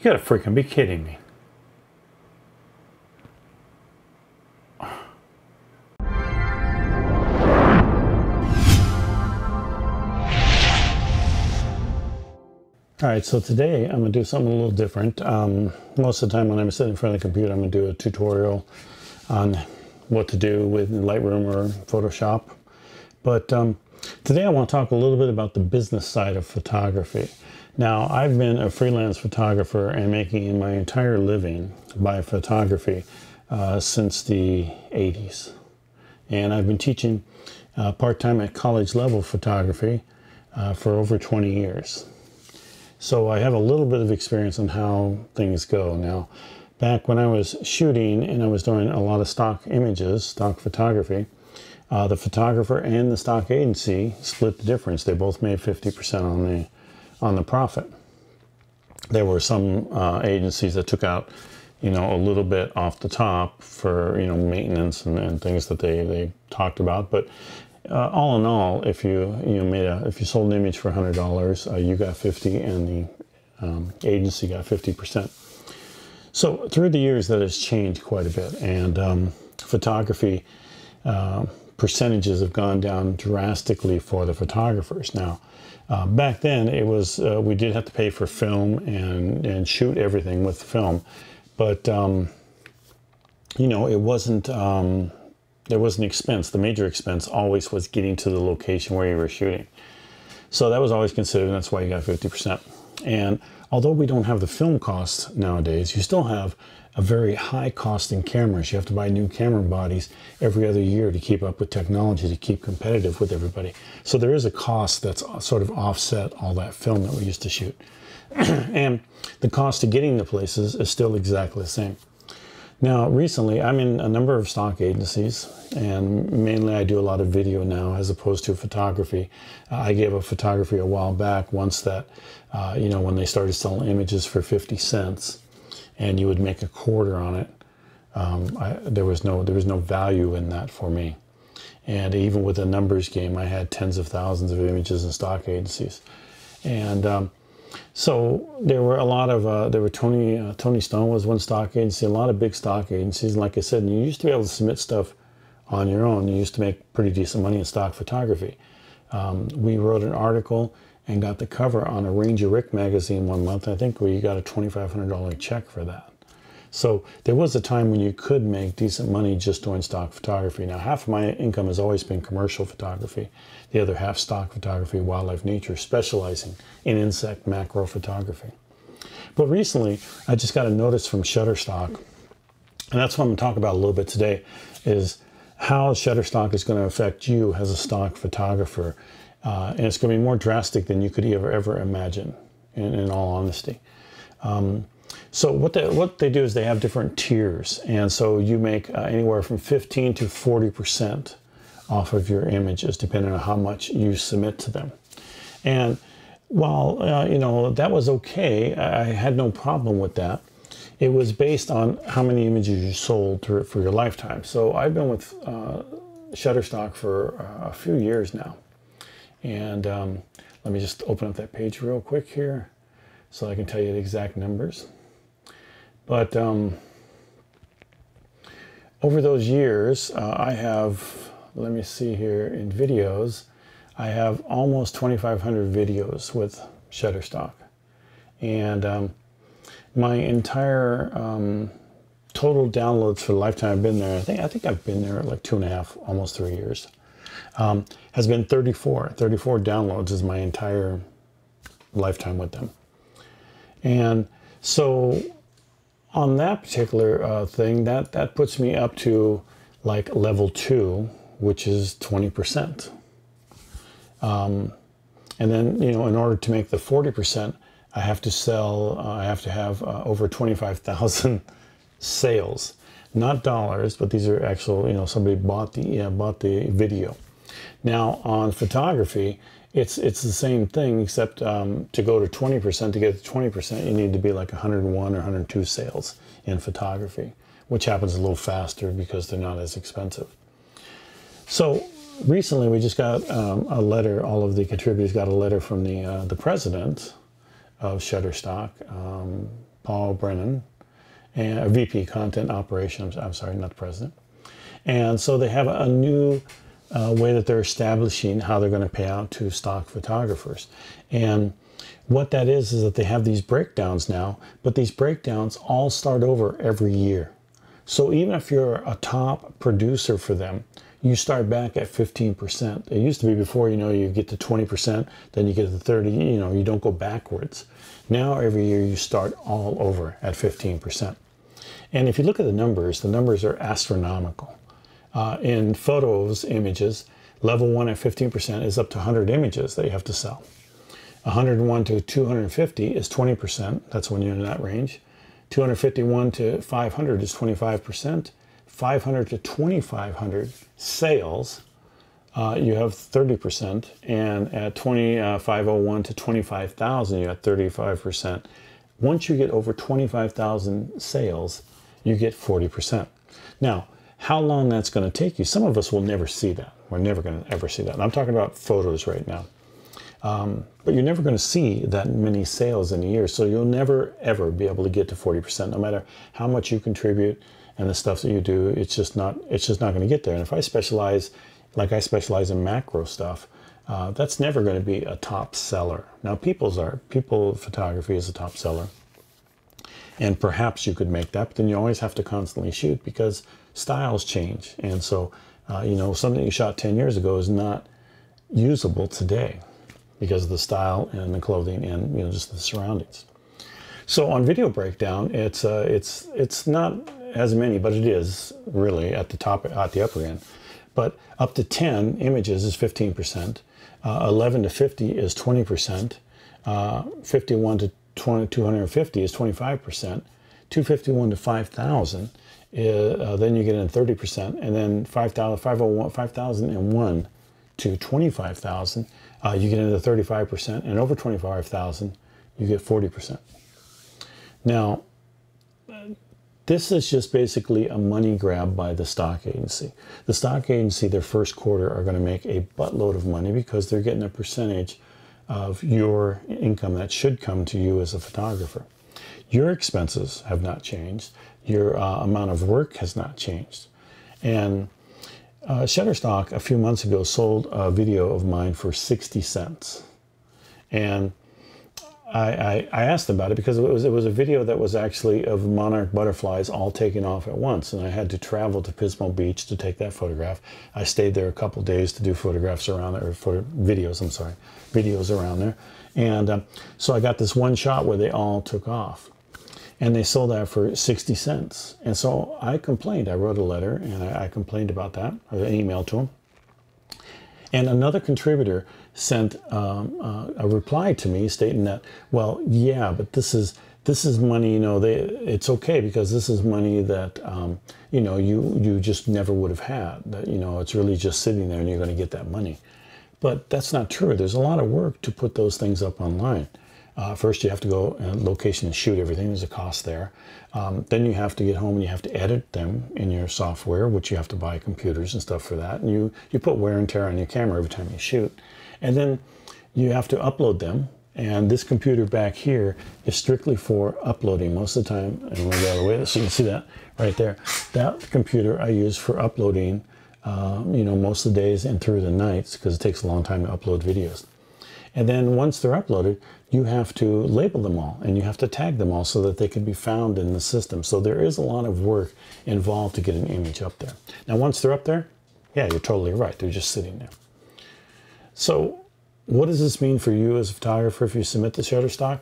You gotta freaking be kidding me. All right, so today I'm gonna do something a little different. Most of the time when I'm sitting in front of the computer, I'm gonna do a tutorial on what to do with Lightroom or Photoshop. But today I want to talk a little bit about the business side of photography. Now, I've been a freelance photographer and making my entire living by photography since the 80s. And I've been teaching part-time at college level photography for over 20 years. So I have a little bit of experience on how things go. Now, back when I was shooting and I was doing a lot of stock images, stock photography, the photographer and the stock agency split the difference. They both made 50% on the profit. There were some agencies that took out, a little bit off the top for, maintenance and things that they talked about. But all in all, if you sold an image for $100, you got 50, and the agency got 50%. So through the years, that has changed quite a bit, and photography percentages have gone down drastically for the photographers. Now, back then, it was we did have to pay for film and shoot everything with film, but it wasn't. There was an expense. The major expense always was getting to the location where you were shooting. So that was always considered, and that's why you got 50%. And although we don't have the film costs nowadays, you still have a very high cost in cameras. You have to buy new camera bodies every other year to keep up with technology, to keep competitive with everybody. So there is a cost that's sort of offset all that film that we used to shoot. And the cost of getting to places is still exactly the same. Now, recently, I'm in a number of stock agencies, and mainly I do a lot of video now as opposed to photography. I gave up photography a while back, once that, when they started selling images for 50 cents and you would make a quarter on it, there was no value in that for me. And even with a numbers game, I had tens of thousands of images in stock agencies. And so there were a lot of, Tony Stone was one stock agency, a lot of big stock agencies. And like I said, you used to be able to submit stuff on your own. You used to make pretty decent money in stock photography. We wrote an article and got the cover on a Ranger Rick magazine one month. I think we got a $2,500 check for that. So there was a time when you could make decent money just doing stock photography. Now, half of my income has always been commercial photography. The other half stock photography, wildlife, nature, specializing in insect macro photography. But recently, I just got a notice from Shutterstock, and that's what I'm going to talk about a little bit today, is how Shutterstock is going to affect you as a stock photographer. And it's going to be more drastic than you could ever imagine, in all honesty. So what they do is they have different tiers, and so you make anywhere from 15 to 40% off of your images, depending on how much you submit to them. And while that was okay, I had no problem with that. It was based on how many images you sold for your lifetime. So I've been with Shutterstock for a few years now, and let me just open up that page real quick here so I can tell you the exact numbers. But over those years, I have, let me see here, in videos, I have almost 2,500 videos with Shutterstock. And my entire total downloads for the lifetime I've been there, I think I've been there like 2.5, almost 3 years, has been 34. 34 downloads is my entire lifetime with them. And so on that particular thing, that puts me up to like level 2, which is 20%. And then, in order to make the 40%, I have to have over 25,000 sales, not dollars, but these are actual, somebody bought the video. Now on photography, it's the same thing, except to go to 20%, to get to 20%, you need to be like 101 or 102 sales in photography, which happens a little faster because they're not as expensive. So recently we just got a letter, all of the contributors got a letter from the president of Shutterstock, Paul Brennan, and a VP Content Operations. I'm sorry, not the president. And so they have a new way that they're establishing how they're going to pay out to stock photographers. And what that is that they have these breakdowns now, but these breakdowns all start over every year. So even if you're a top producer for them, you start back at 15%. It used to be before, you get to 20%, then you get to 30, you don't go backwards. Now every year you start all over at 15%. And if you look at the numbers are astronomical. In photos, images, level 1 at 15% is up to 100 images that you have to sell. 101 to 250 is 20%. That's when you're in that range. 251 to 500 is 25%. 500 to 2,500 sales, you have 30%. And at 501 to 25,000, you have 35%. Once you get over 25,000 sales, you get 40%. Now, how long that's going to take you, some of us will never see that. We're never going to ever see that. And I'm talking about photos right now. But you're never going to see that many sales in a year. So you'll never, ever be able to get to 40%, no matter how much you contribute and the stuff that you do. It's just not going to get there. And if I specialize, like I specialize in macro stuff, that's never going to be a top seller. Now people photography is a top seller. And perhaps you could make that, but then you always have to constantly shoot because styles change. And so, something you shot 10 years ago is not usable today because of the style and the clothing and, just the surroundings. So on video breakdown, it's not as many, but it is really at the upper end. But up to 10 images is 15%. 11 to 50 is 20%. 51 to 250 is 25%. 251 to 5,000 then you get in 30%, and then 5,001 to 25,000, you get into 35%, and over 25,000, you get 40%. Now, this is just basically a money grab by the stock agency. The stock agency, their first quarter, are going to make a buttload of money because they're getting a percentage of your income that should come to you as a photographer. Your expenses have not changed. Your amount of work has not changed. And Shutterstock a few months ago sold a video of mine for 60 cents. And I asked about it because it was a video that was actually of monarch butterflies all taking off at once. And I had to travel to Pismo Beach to take that photograph. I stayed there a couple days to do photographs around there, or videos around there. And so I got this one shot where they all took off. And they sold that for 60 cents. And so I complained. I wrote a letter and I complained about that, or an email to them. And another contributor sent a reply to me stating that, well, yeah, but this is money, it's okay because this is money that, you just never would have had. That, it's really just sitting there and you're going to get that money. But that's not true. There's a lot of work to put those things up online. First, you have to go location and shoot everything. There's a cost there. Then you have to get home and you have to edit them in your software, which you have to buy computers and stuff for that. And you put wear and tear on your camera every time you shoot. And then you have to upload them. And this computer back here is strictly for uploading most of the time. And we'll go the way so you can see that right there. That computer I use for uploading, most of the days and through the nights because it takes a long time to upload videos. And then once they're uploaded, you have to label them all and you have to tag them all so that they can be found in the system. So there is a lot of work involved to get an image up there. Now, once they're up there, yeah, you're totally right. They're just sitting there. So what does this mean for you as a photographer if you submit to Shutterstock?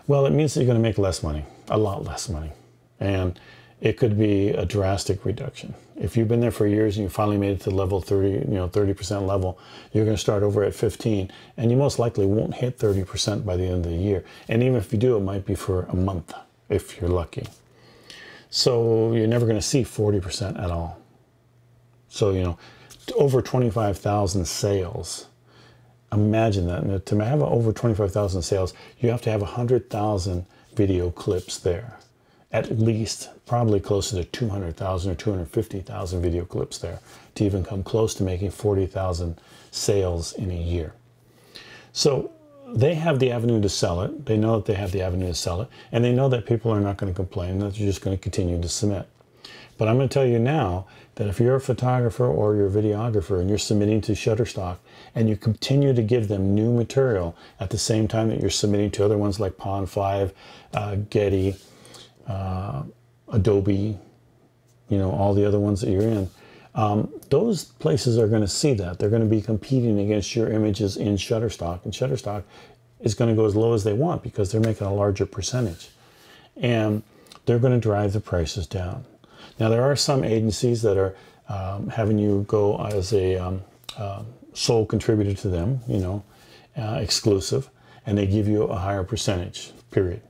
Well, it means that you're going to make less money, a lot less money. And it could be a drastic reduction. If you've been there for years and you finally made it to level 30, 30% level, you're going to start over at 15, and you most likely won't hit 30% by the end of the year. And even if you do, it might be for a month, if you're lucky. So you're never going to see 40% at all. So, over 25,000 sales. Imagine that. And to have over 25,000 sales, you have to have 100,000 video clips there. At least probably closer to 200,000 or 250,000 video clips there to even come close to making 40,000 sales in a year. So they have the avenue to sell it. They know that they have the avenue to sell it, and they know that people are not going to complain, that you're just going to continue to submit. But I'm going to tell you now that if you're a photographer or you're a videographer and you're submitting to Shutterstock and you continue to give them new material at the same time that you're submitting to other ones like Pond5, Getty, Adobe, you know, all the other ones that you're in, those places are going to see that. They're going to be competing against your images in Shutterstock, and Shutterstock is going to go as low as they want because they're making a larger percentage. And they're going to drive the prices down. Now, there are some agencies that are having you go as a sole contributor to them, you know, exclusive, and they give you a higher percentage, period.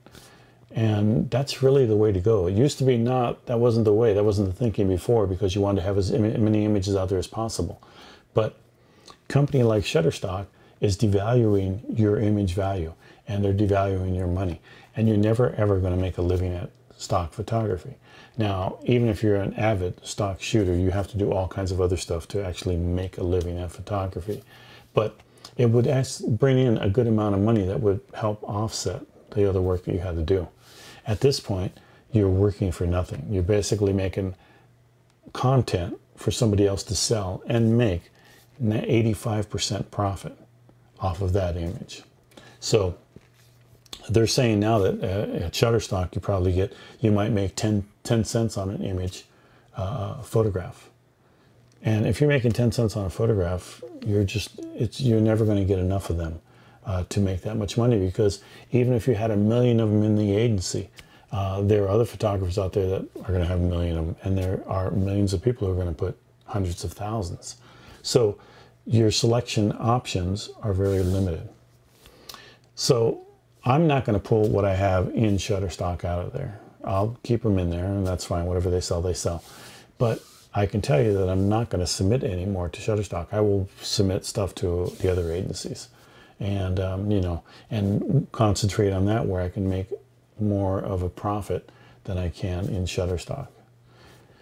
And that's really the way to go. It used to be not, that wasn't the way, that wasn't the thinking before, because you wanted to have as many images out there as possible. But a company like Shutterstock is devaluing your image value, and they're devaluing your money. And you're never, ever going to make a living at stock photography. Now, even if you're an avid stock shooter, you have to do all kinds of other stuff to actually make a living at photography. But it would bring in a good amount of money that would help offset the other work that you had to do. At this point, you're working for nothing. You're basically making content for somebody else to sell and make 85% profit off of that image. So they're saying now that at Shutterstock you might make 10 cents on an image photograph. And if you're making 10 cents on a photograph, you're never going to get enough of them to make that much money, because even if you had 1 million of them in the agency, there are other photographers out there that are going to have 1 million of them, and there are millions of people who are going to put hundreds of thousands. So your selection options are very limited. So I'm not going to pull what I have in Shutterstock out of there. I'll keep them in there, and that's fine. Whatever they sell, they sell. But I can tell you that I'm not going to submit anymore to Shutterstock. I will submit stuff to the other agencies, and you know, and concentrate on that where I can make more of a profit than I can in Shutterstock.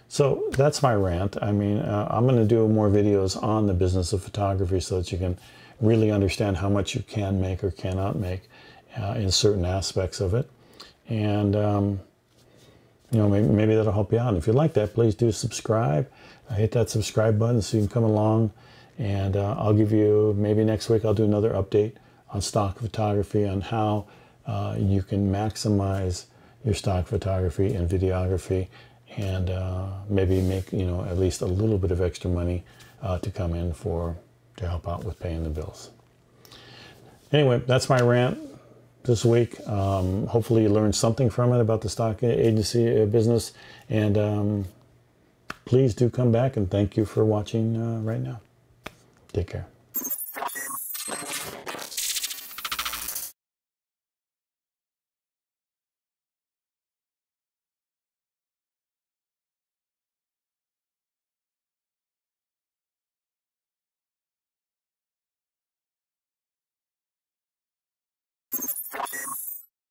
So that's my rant. I mean, I'm going to do more videos on the business of photography so that you can really understand how much you can make or cannot make in certain aspects of it. And, you know, maybe that'll help you out. And if you like that, please do subscribe. Hit that subscribe button so you can come along. And I'll give you, maybe next week, I'll do another update on stock photography, on how you can maximize your stock photography and videography, and maybe make, you know, at least a little bit of extra money to come in to help out with paying the bills. Anyway, that's my rant this week. Hopefully you learned something from it about the stock agency business, and please do come back, and thank you for watching right now. Take care.